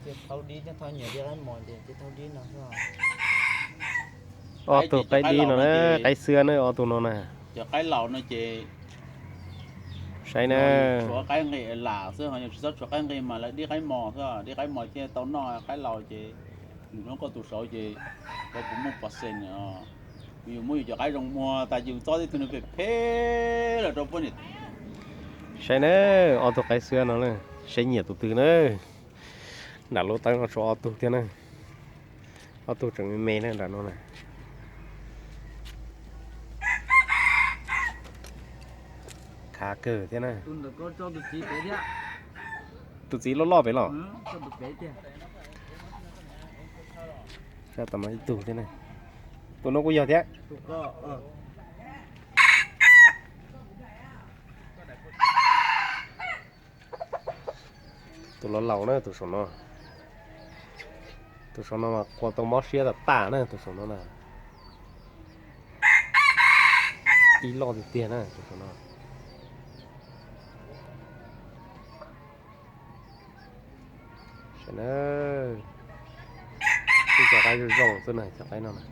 Thì thâu đi nó thôi nhiều đi lắm mòn thì thâu đi nó thôi. ออตัวไก่ดีเนาะนะไก่เสือเนอะออตัวเนาะนะ cho cái lẩu nó chỉ ใช่เนอะ rồi cho cái nghề là xưa họ rất cho cái nghề mà lại đi cái mò thôi đi cái mò kia tao nói cái lẩu chỉ nó có tụ số chỉ có cũng 1% nữa vì mua cho cái rong mua tại dùng to thì tụi nó phải phê là đâu có nhỉ ใช่เนอะออตัวไก่เสือเนาะนะใช่เหยียดตัวตื่นเนอะหนาโลตั้งเอาชัวออตัวเท่านั้นออตัวจังไม่เมย์นั่นด่าเนาะนะขาเกิดเท่านั้น Tôi được có cho được chỉ thế đấy. ตัวจีล่อๆไปหรอ Cho được thế chứ. ใช่แต่มาอีตัวเท่านั้นตัวนกกูยาวแท้ Tôi cóตัวเหล่าๆเนอะตัวสนเนาะตัวสนเนาะมาควงตัวมอสเชียแต่ตาเนอะตัวสนเนาะนะอีหลอดเตี้ยเนอะตัวสนเนาะใช่เนอะที่จะไปรองตัวไหนจะไปนั่นน่ะ